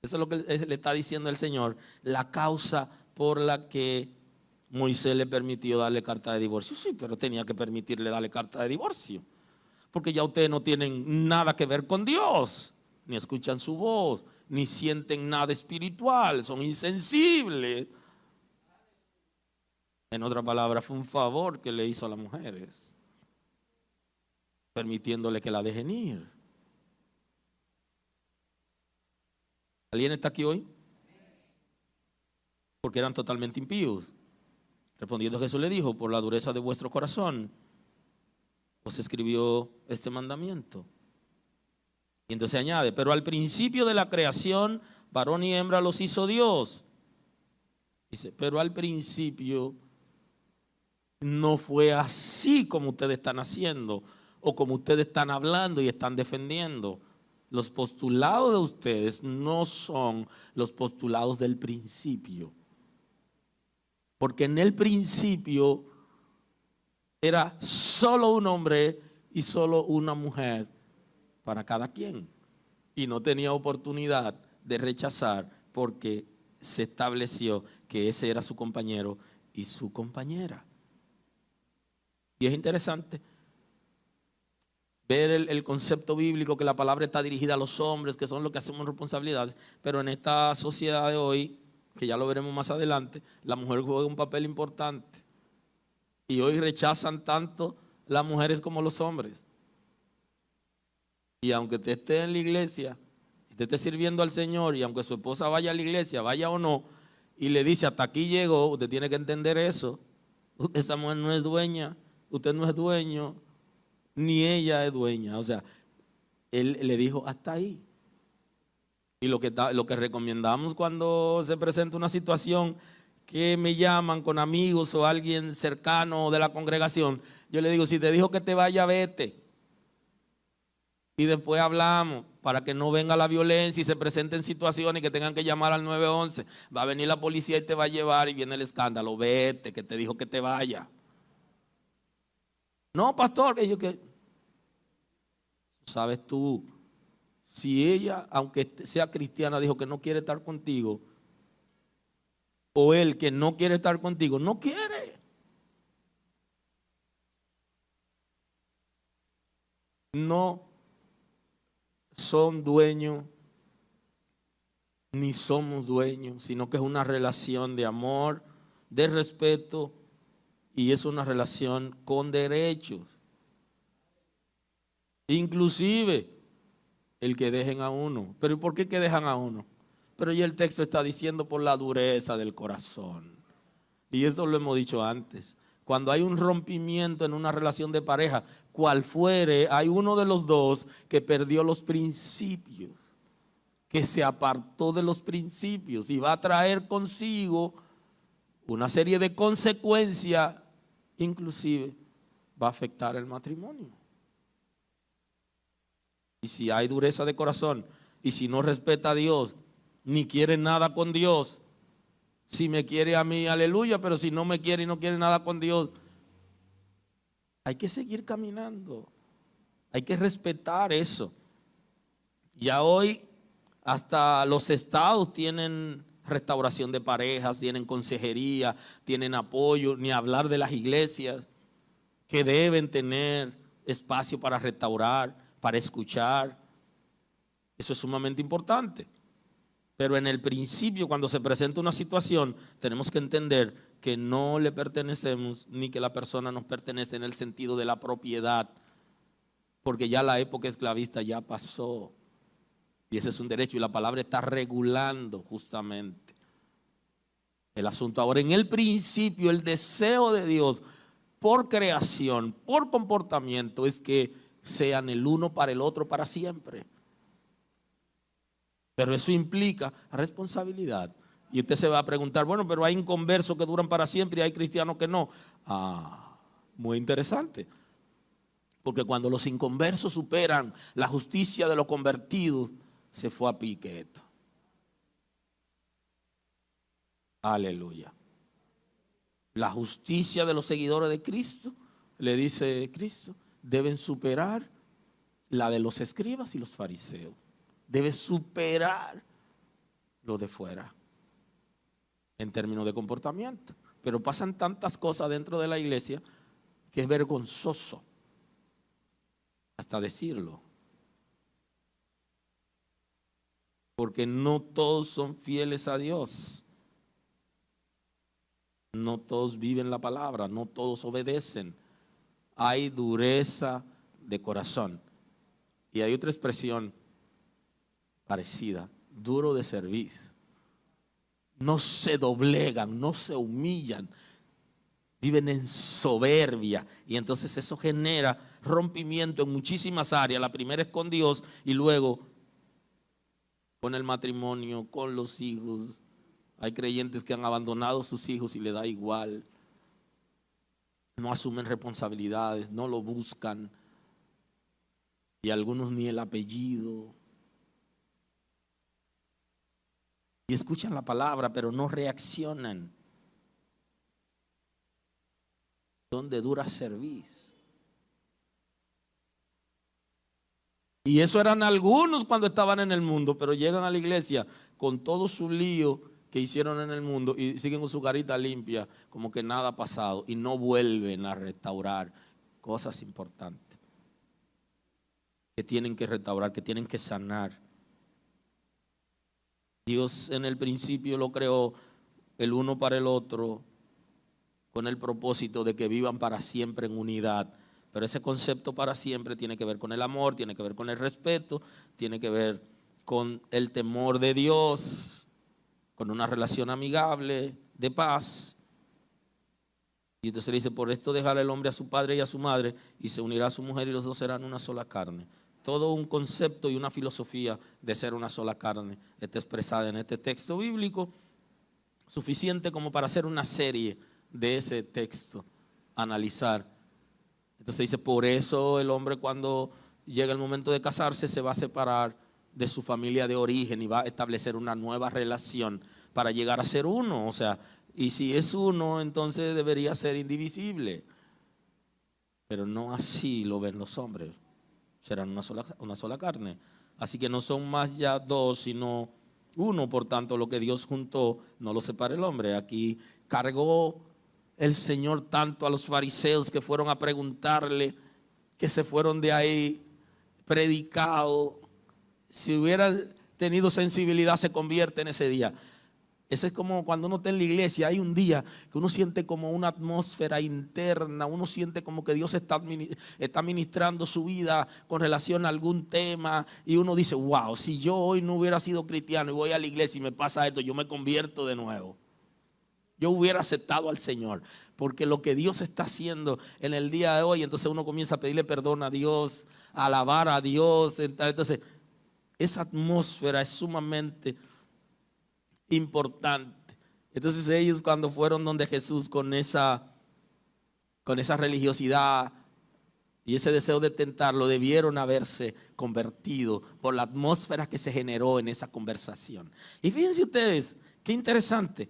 Eso es lo que le está diciendo el Señor. La causa por la que Moisés le permitió darle carta de divorcio. Sí, pero tenía que permitirle darle carta de divorcio. Porque ya ustedes no tienen nada que ver con Dios. Ni escuchan su voz, ni sienten nada espiritual. Son insensibles. En otras palabras, fue un favor que le hizo a las mujeres, permitiéndole que la dejen ir. ¿Alguien está aquí hoy? Porque eran totalmente impíos. Respondiendo Jesús le dijo, por la dureza de vuestro corazón os escribió este mandamiento. Y entonces añade, pero al principio de la creación, varón y hembra los hizo Dios. Dice, pero al principio no fue así como ustedes están haciendo o como ustedes están hablando y están defendiendo. Los postulados de ustedes no son los postulados del principio. Porque en el principio era solo un hombre y solo una mujer para cada quien. Y no tenía oportunidad de rechazar porque se estableció que ese era su compañero y su compañera. Y es interesante ver el concepto bíblico, que la palabra está dirigida a los hombres, que son los que hacemos responsabilidades, pero en esta sociedad de hoy, que ya lo veremos más adelante, la mujer juega un papel importante. Y hoy rechazan tanto las mujeres como los hombres. Y aunque usted esté en la iglesia, usted esté sirviendo al Señor, y aunque su esposa vaya a la iglesia, vaya o no, y le dice hasta aquí llegó, usted tiene que entender eso. Esa mujer no es dueña, usted no es dueño, ni ella es dueña. O sea, él le dijo hasta ahí. Y lo que recomendamos cuando se presenta una situación que me llaman con amigos o alguien cercano de la congregación, yo le digo, si te dijo que te vaya, vete. Y después hablamos para que no venga la violencia y se presenten situaciones que tengan que llamar al 911. Va a venir la policía y te va a llevar y viene el escándalo. Vete, que te dijo que te vaya. No, pastor, que yo que... ¿Sabes tú? Si ella, aunque sea cristiana, dijo que no quiere estar contigo, o él que no quiere estar contigo, no quiere. No son dueños, ni somos dueños, sino que es una relación de amor, de respeto, y es una relación con derechos. Inclusive el que dejen a uno. ¿Pero por qué que dejan a uno? Pero ya el texto está diciendo por la dureza del corazón. Y esto lo hemos dicho antes. Cuando hay un rompimiento en una relación de pareja, cual fuere, hay uno de los dos que perdió los principios, que se apartó de los principios y va a traer consigo una serie de consecuencias, inclusive va a afectar el matrimonio. Y si hay dureza de corazón, y si no respeta a Dios, ni quiere nada con Dios, si me quiere a mí, aleluya, pero si no me quiere y no quiere nada con Dios, hay que seguir caminando, hay que respetar eso. Ya hoy hasta los estados tienen restauración de parejas, tienen consejería, tienen apoyo, ni hablar de las iglesias que deben tener espacio para restaurar, para escuchar. Eso es sumamente importante. Pero en el principio, cuando se presenta una situación, tenemos que entender que no le pertenecemos ni que la persona nos pertenece en el sentido de la propiedad, porque ya la época esclavista ya pasó y ese es un derecho y la palabra está regulando justamente el asunto. Ahora, en el principio, el deseo de Dios por creación, por comportamiento, es que sean el uno para el otro para siempre. Pero eso implica responsabilidad. Y usted se va a preguntar, bueno, pero hay inconversos que duran para siempre y hay cristianos que no. Muy interesante. Porque cuando los inconversos superan la justicia de los convertidos, se fue a pique esto. Aleluya. La justicia de los seguidores de Cristo, le dice Cristo, deben superar la de los escribas y los fariseos. Debe superar lo de fuera en términos de comportamiento. Pero pasan tantas cosas dentro de la iglesia que es vergonzoso hasta decirlo. Porque no todos son fieles a Dios. No todos viven la palabra, no todos obedecen. Hay dureza de corazón. Y hay otra expresión parecida, duro de servicio. No se doblegan, no se humillan, viven en soberbia y entonces eso genera rompimiento en muchísimas áreas. La primera es con Dios y luego con el matrimonio, con los hijos. Hay creyentes que han abandonado a sus hijos y le da igual. No asumen responsabilidades, no lo buscan y algunos ni el apellido. Y escuchan la palabra, pero no reaccionan. Son de dura cerviz. Y eso eran algunos cuando estaban en el mundo, pero llegan a la iglesia con todo su lío que hicieron en el mundo y siguen con su carita limpia, como que nada ha pasado, y no vuelven a restaurar cosas importantes que tienen que restaurar, que tienen que sanar. Dios en el principio lo creó el uno para el otro con el propósito de que vivan para siempre en unidad. Pero ese concepto para siempre tiene que ver con el amor, tiene que ver con el respeto, tiene que ver con el temor de Dios, con una relación amigable, de paz. Y entonces le dice, por esto dejará el hombre a su padre y a su madre y se unirá a su mujer y los dos serán una sola carne. Todo un concepto y una filosofía de ser una sola carne está expresada en este texto bíblico, suficiente como para hacer una serie de ese texto, analizar. Entonces dice, por eso el hombre cuando llega el momento de casarse se va a separar de su familia de origen y va a establecer una nueva relación para llegar a ser uno. O sea, y si es uno, entonces debería ser indivisible. Pero no así lo ven los hombres. Serán una sola carne. Así que no son más ya dos, sino uno. Por tanto, lo que Dios juntó, no lo separa el hombre. Aquí cargó el Señor tanto a los fariseos que fueron a preguntarle, que se fueron de ahí predicado. Si hubiera tenido sensibilidad, se convierte en ese día. Ese es como cuando uno está en la iglesia, hay un día que uno siente como una atmósfera interna, uno siente como que Dios está ministrando su vida con relación a algún tema y uno dice, wow, si yo hoy no hubiera sido cristiano y voy a la iglesia y me pasa esto, yo me convierto de nuevo. Yo hubiera aceptado al Señor, porque lo que Dios está haciendo en el día de hoy, entonces uno comienza a pedirle perdón a Dios, a alabar a Dios. Entonces, esa atmósfera es sumamente importante. Entonces ellos cuando fueron donde Jesús con esa religiosidad y ese deseo de tentarlo, debieron haberse convertido por la atmósfera que se generó en esa conversación. Y fíjense ustedes, qué interesante,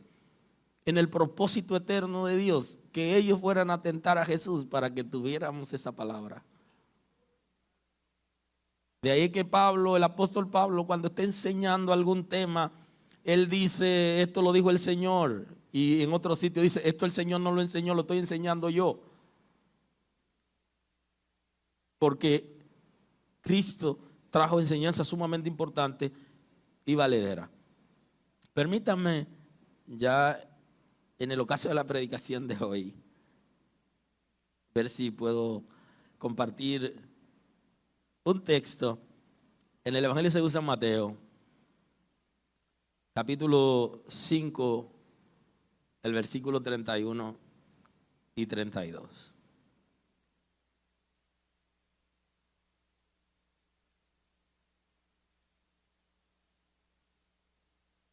en el propósito eterno de Dios, que ellos fueran a tentar a Jesús para que tuviéramos esa palabra. De ahí que Pablo, el apóstol Pablo, cuando está enseñando algún tema, él dice, esto lo dijo el Señor. Y en otro sitio dice, esto el Señor no lo enseñó, lo estoy enseñando yo. Porque Cristo trajo enseñanza sumamente importante y valedera. Permítanme ya en el ocaso de la predicación de hoy, ver si puedo compartir un texto en el Evangelio según San Mateo, capítulo 5, el versículo 31 y 32.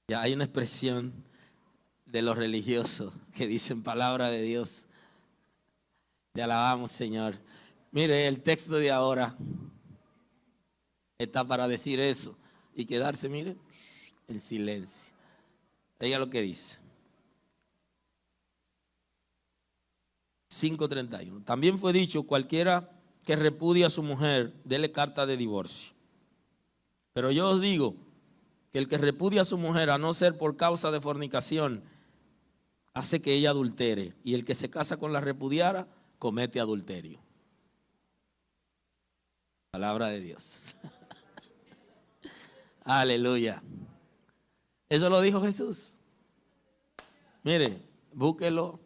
Ya hay una expresión de los religiosos que dicen palabra de Dios. Te alabamos, Señor. Mire, el texto de ahora está para decir eso y quedarse, mire, en silencio. Oiga lo que dice. 5:31. También fue dicho, cualquiera que repudie a su mujer, dele carta de divorcio. Pero yo os digo que el que repudia a su mujer, a no ser por causa de fornicación, hace que ella adultere. Y el que se casa con la repudiara, comete adulterio. Palabra de Dios. Aleluya. Eso lo dijo Jesús. Mire, búsquelo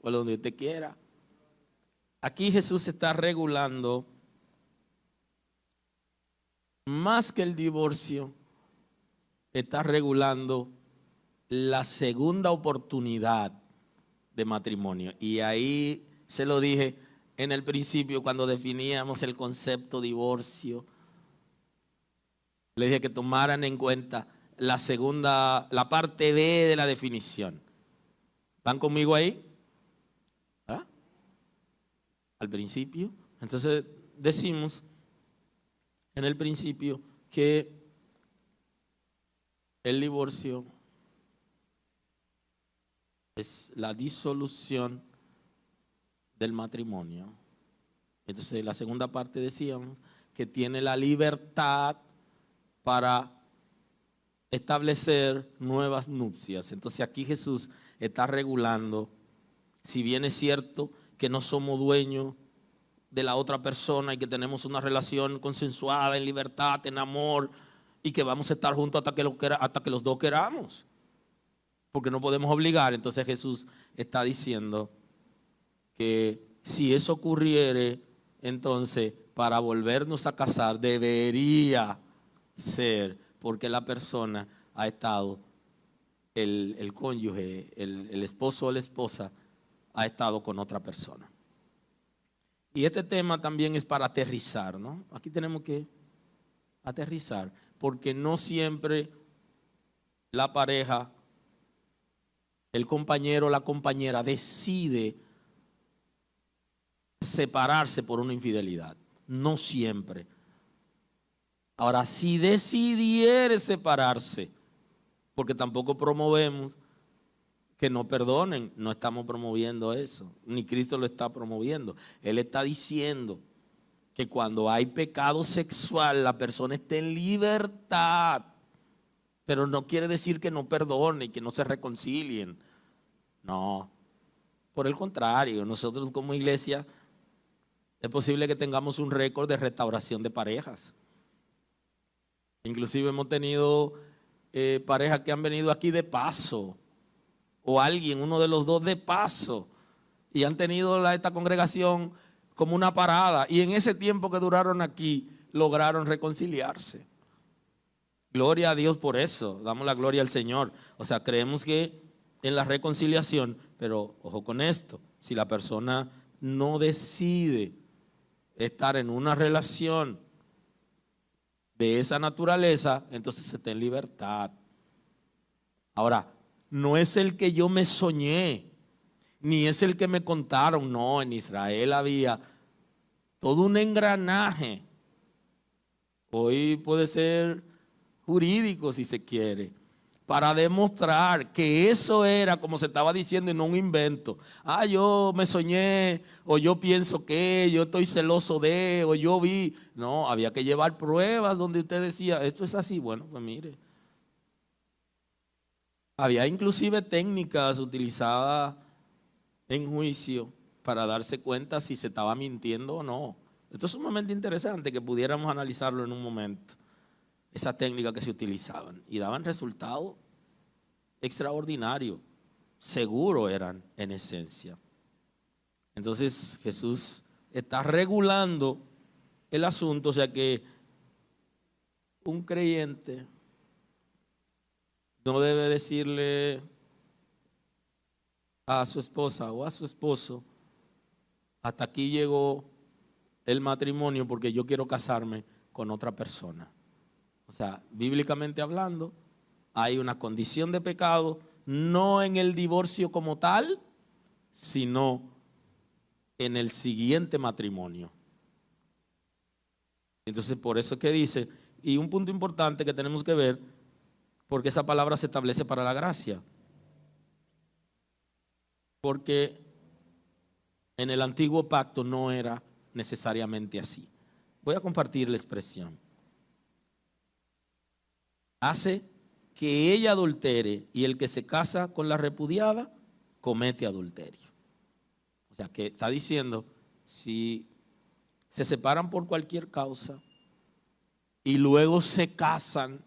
por donde usted quiera. Aquí Jesús está regulando más que el divorcio, está regulando la segunda oportunidad de matrimonio. Y ahí se lo dije en el principio cuando definíamos el concepto divorcio. Le dije que tomaran en cuenta la segunda, la parte B de la definición. ¿Van conmigo ahí? ¿Ah? Al principio. Entonces decimos en el principio que el divorcio es la disolución del matrimonio. Entonces la segunda parte decíamos que tiene la libertad para establecer nuevas nupcias. Entonces aquí Jesús está regulando, si bien es cierto que no somos dueños de la otra persona y que tenemos una relación consensuada en libertad, en amor, y que vamos a estar juntos hasta que los dos queramos, porque no podemos obligar. Entonces Jesús está diciendo que si eso ocurriere, entonces para volvernos a casar debería ser porque la persona ha estado, el cónyuge, el esposo o la esposa ha estado con otra persona. Y este tema también es para aterrizar, ¿no? Aquí tenemos que aterrizar, porque no siempre la pareja, el compañero o la compañera decide separarse por una infidelidad. No siempre. Ahora, si decidiere separarse, porque tampoco promovemos que no perdonen, no estamos promoviendo eso, ni Cristo lo está promoviendo. Él está diciendo que cuando hay pecado sexual, la persona está en libertad, pero no quiere decir que no perdone y que no se reconcilien. No, por el contrario, nosotros como iglesia es posible que tengamos un récord de restauración de parejas. Inclusive hemos tenido parejas que han venido aquí de paso, o alguien, uno de los dos de paso, y han tenido esta congregación como una parada, y en ese tiempo que duraron aquí lograron reconciliarse. Gloria a Dios por eso, damos la gloria al Señor. O sea, creemos que en la reconciliación, pero ojo con esto, si la persona no decide estar en una relación de esa naturaleza, entonces está en libertad. Ahora, no es el que yo me soñé, ni es el que me contaron. No, en Israel había todo un engranaje. Hoy puede ser jurídico si se quiere, para demostrar que eso era como se estaba diciendo y no un invento. Yo me soñé, o yo pienso que, yo estoy celoso de, o yo vi. No, había que llevar pruebas donde usted decía, esto es así. Bueno, pues mire. Había inclusive técnicas utilizadas en juicio para darse cuenta si se estaba mintiendo o no. Esto es sumamente interesante que pudiéramos analizarlo en un momento. Esa técnica que se utilizaban y daban resultados extraordinarios, seguro eran en esencia. Entonces Jesús está regulando el asunto, o sea que un creyente no debe decirle a su esposa o a su esposo, hasta aquí llegó el matrimonio porque yo quiero casarme con otra persona. O sea, bíblicamente hablando, hay una condición de pecado, no en el divorcio como tal, sino en el siguiente matrimonio. Entonces, por eso es que dice, y un punto importante que tenemos que ver, porque esa palabra se establece para la gracia. Porque en el antiguo pacto no era necesariamente así. Voy a compartir la expresión. Hace que ella adultere y el que se casa con la repudiada comete adulterio. O sea que está diciendo, si se separan por cualquier causa y luego se casan,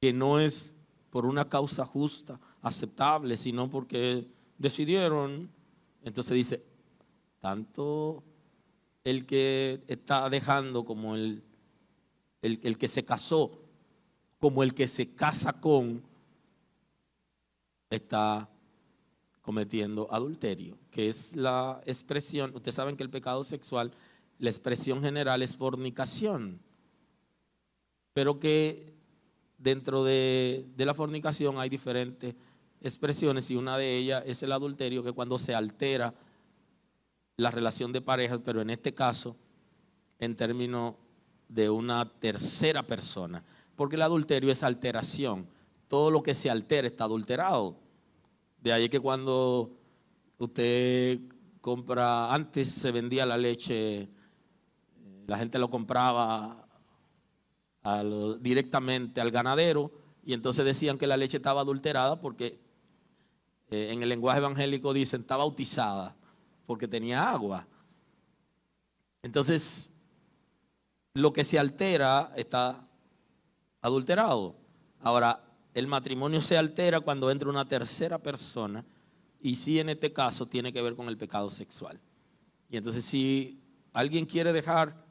que no es por una causa justa, aceptable, sino porque decidieron, entonces dice, tanto el que está dejando como el que se casó, como el que se casa con, está cometiendo adulterio, que es la expresión. Ustedes saben que el pecado sexual, la expresión general es fornicación, pero que dentro de la fornicación hay diferentes expresiones y una de ellas es el adulterio, que es cuando se altera la relación de parejas, pero en este caso en términos de una tercera persona, porque el adulterio es alteración. Todo lo que se altera está adulterado. De ahí que cuando usted compra, antes se vendía la leche, la gente lo compraba directamente al ganadero, y entonces decían que la leche estaba adulterada porque en el lenguaje evangélico dicen está bautizada porque tenía agua. Entonces, lo que se altera está adulterado. Ahora, el matrimonio se altera cuando entra una tercera persona, y sí, en este caso tiene que ver con el pecado sexual. Y entonces, si alguien quiere dejar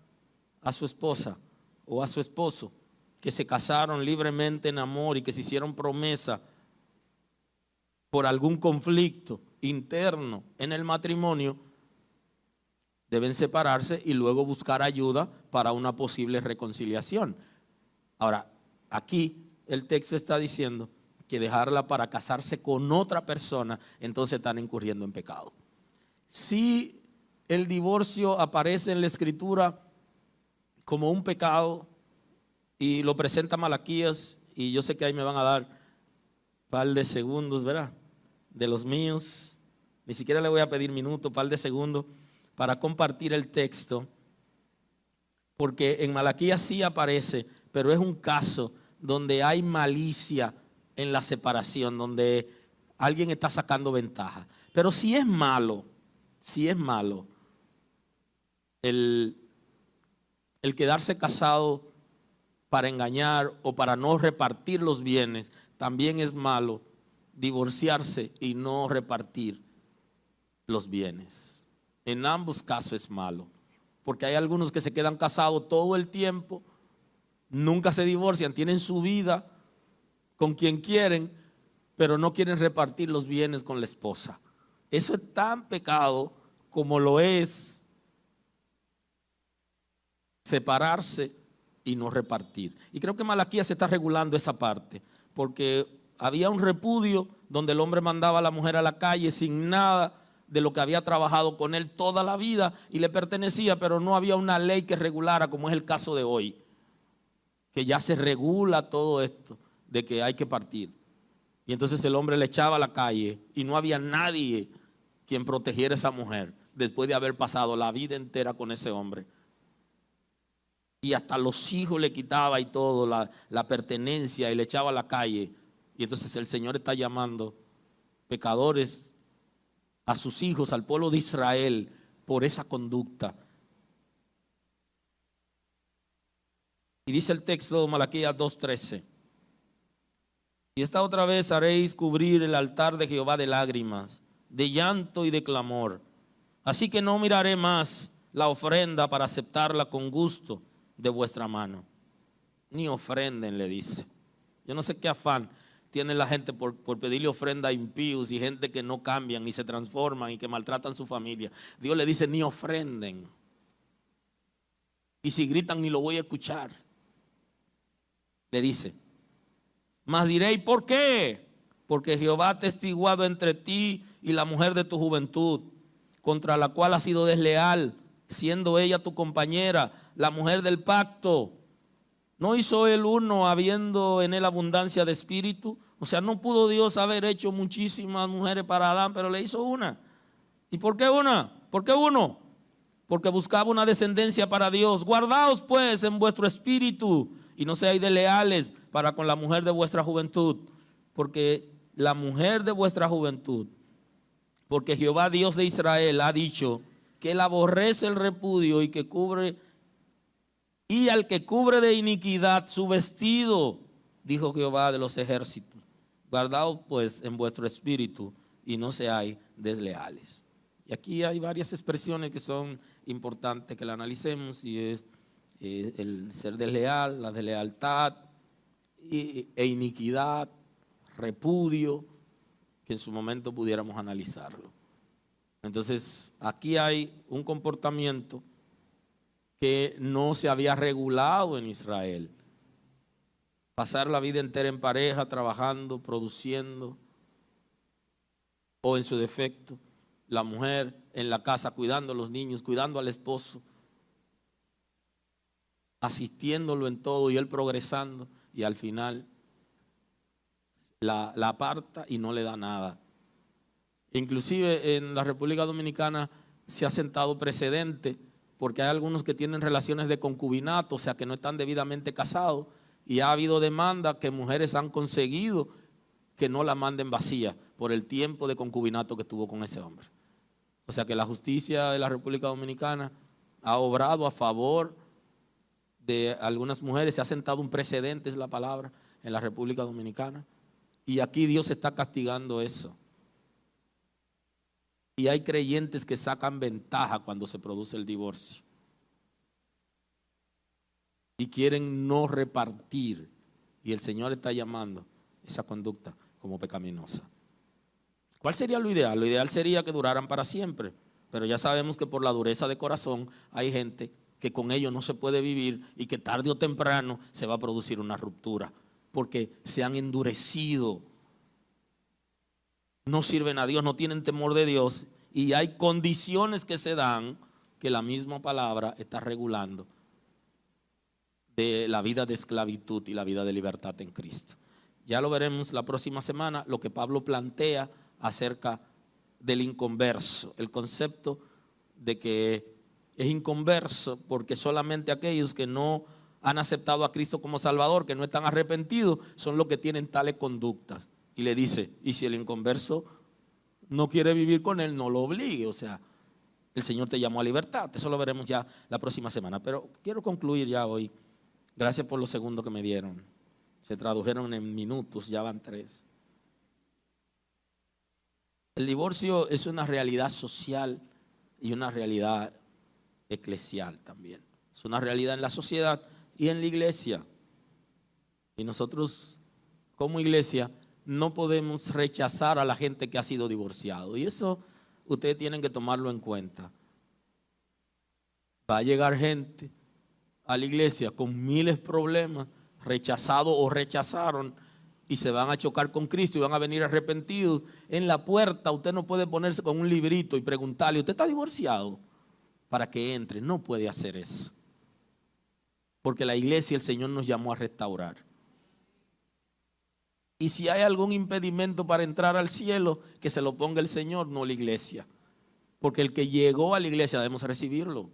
a su esposa o a su esposo, que se casaron libremente en amor y que se hicieron promesa, por algún conflicto interno en el matrimonio, deben separarse y luego buscar ayuda para una posible reconciliación. Ahora, aquí el texto está diciendo que dejarla para casarse con otra persona, entonces están incurriendo en pecado. Si el divorcio aparece en la Escritura como un pecado y lo presenta Malaquías, y yo sé que ahí me van a dar un par de segundos, ¿verdad? De los míos, ni siquiera le voy a pedir minutos, un par de segundos para compartir el texto, porque en Malaquías sí aparece, pero es un caso donde hay malicia en la separación, donde alguien está sacando ventaja. Pero si es malo el quedarse casado para engañar o para no repartir los bienes, también es malo divorciarse y no repartir los bienes. En ambos casos es malo, porque hay algunos que se quedan casados todo el tiempo, nunca se divorcian, tienen su vida con quien quieren, pero no quieren repartir los bienes con la esposa. Eso es tan pecado como lo es separarse y no repartir. Y creo que Malaquías se está regulando esa parte, porque había un repudio donde el hombre mandaba a la mujer a la calle sin nada de lo que había trabajado con él toda la vida y le pertenecía, pero no había una ley que regulara, como es el caso de hoy, que ya se regula todo esto de que hay que partir. Y entonces el hombre le echaba a la calle y no había nadie quien protegiera a esa mujer después de haber pasado la vida entera con ese hombre. Y hasta los hijos le quitaba y todo, la pertenencia, y le echaba a la calle. Y entonces el Señor está llamando pecadores a sus hijos, al pueblo de Israel, por esa conducta. Y dice el texto, Malaquías 2:13: y esta otra vez haréis cubrir el altar de Jehová de lágrimas, de llanto y de clamor. Así que no miraré más la ofrenda para aceptarla con gusto de vuestra mano. Ni ofrenden, le dice. Yo no sé qué afán tiene la gente por pedirle ofrenda a impíos y gente que no cambian ni se transforman y que maltratan su familia. Dios le dice, ni ofrenden. Y si gritan, ni lo voy a escuchar. Le dice, mas diréis, ¿por qué? Porque Jehová ha testiguado entre ti y la mujer de tu juventud, contra la cual has sido desleal, siendo ella tu compañera, la mujer del pacto. ¿No hizo él uno habiendo en él abundancia de espíritu? O sea, no pudo Dios haber hecho muchísimas mujeres para Adán, pero le hizo una. ¿Y por qué una? ¿Por qué uno? Porque buscaba una descendencia para Dios. Guardaos pues en vuestro espíritu y no seáis desleales para con la mujer de vuestra juventud, porque la mujer de vuestra juventud, porque Jehová Dios de Israel ha dicho que él aborrece el repudio y que cubre, y al que cubre de iniquidad su vestido, dijo Jehová de los ejércitos. Guardaos pues en vuestro espíritu y no seáis desleales. Y aquí hay varias expresiones que son importantes que la analicemos, y es el ser desleal, la deslealtad e iniquidad, repudio, que en su momento pudiéramos analizarlo. Entonces, aquí hay un comportamiento que no se había regulado en Israel. Pasar la vida entera en pareja, trabajando, produciendo, o en su defecto, la mujer en la casa cuidando a los niños, cuidando al esposo, asistiéndolo en todo y él progresando, y al final la aparta y no le da nada. Inclusive en la República Dominicana se ha sentado precedente porque hay algunos que tienen relaciones de concubinato, o sea que no están debidamente casados, y ha habido demanda que mujeres han conseguido que no la manden vacía por el tiempo de concubinato que tuvo con ese hombre. O sea que la justicia de la República Dominicana ha obrado a favor de algunas mujeres, se ha sentado un precedente, es la palabra, en la República Dominicana, y aquí Dios está castigando eso. Y hay creyentes que sacan ventaja cuando se produce el divorcio y quieren no repartir, y el Señor está llamando esa conducta como pecaminosa. ¿Cuál sería lo ideal? Lo ideal sería que duraran para siempre, pero ya sabemos que por la dureza de corazón hay gente que con ellos no se puede vivir y que tarde o temprano se va a producir una ruptura porque se han endurecido, no sirven a Dios, no tienen temor de Dios, y hay condiciones que se dan que la misma palabra está regulando de la vida de esclavitud y la vida de libertad en Cristo. Ya lo veremos la próxima semana, lo que Pablo plantea acerca del inconverso, el concepto de que es inconverso porque solamente aquellos que no han aceptado a Cristo como Salvador, que no están arrepentidos, son los que tienen tales conductas. Y le dice, y si el inconverso no quiere vivir con él, no lo obligue. O sea, el Señor te llamó a libertad. Eso lo veremos ya la próxima semana. Pero quiero concluir ya hoy. Gracias por los segundos que me dieron. Se tradujeron en minutos, ya van 3. El divorcio es una realidad social y una realidad eclesial también. Es una realidad en la sociedad y en la iglesia. Y nosotros, como iglesia, no podemos rechazar a la gente que ha sido divorciado. Y eso ustedes tienen que tomarlo en cuenta. Va a llegar gente a la iglesia con miles de problemas, rechazados o rechazaron, y se van a chocar con Cristo y van a venir arrepentidos. En la puerta usted no puede ponerse con un librito y preguntarle, ¿usted está divorciado? Para que entre. No puede hacer eso. Porque la iglesia, el Señor nos llamó a restaurar. Y si hay algún impedimento para entrar al cielo, que se lo ponga el Señor, no la iglesia. Porque el que llegó a la iglesia debemos recibirlo.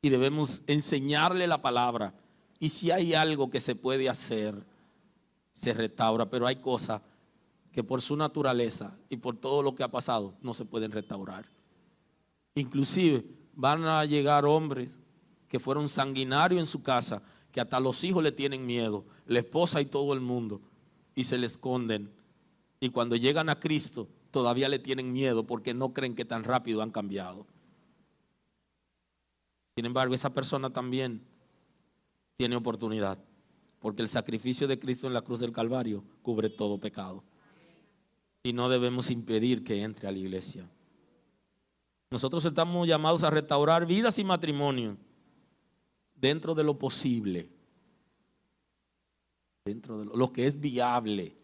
Y debemos enseñarle la palabra. Y si hay algo que se puede hacer, se restaura. Pero hay cosas que por su naturaleza y por todo lo que ha pasado no se pueden restaurar. Inclusive van a llegar hombres que fueron sanguinarios en su casa, que hasta los hijos le tienen miedo, la esposa y todo el mundo, y se le esconden. Y cuando llegan a Cristo todavía le tienen miedo porque no creen que tan rápido han cambiado. Sin embargo, esa persona también tiene oportunidad, porque el sacrificio de Cristo en la cruz del Calvario cubre todo pecado. Y no debemos impedir que entre a la iglesia. Nosotros estamos llamados a restaurar vidas y matrimonio dentro de lo posible, dentro de lo que es viable,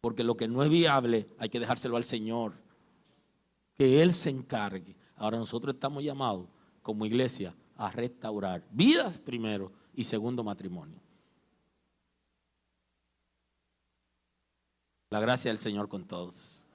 porque lo que no es viable hay que dejárselo al Señor, que Él se encargue. Ahora nosotros estamos llamados como iglesia a restaurar vidas primero y segundo matrimonio. La gracia del Señor con todos.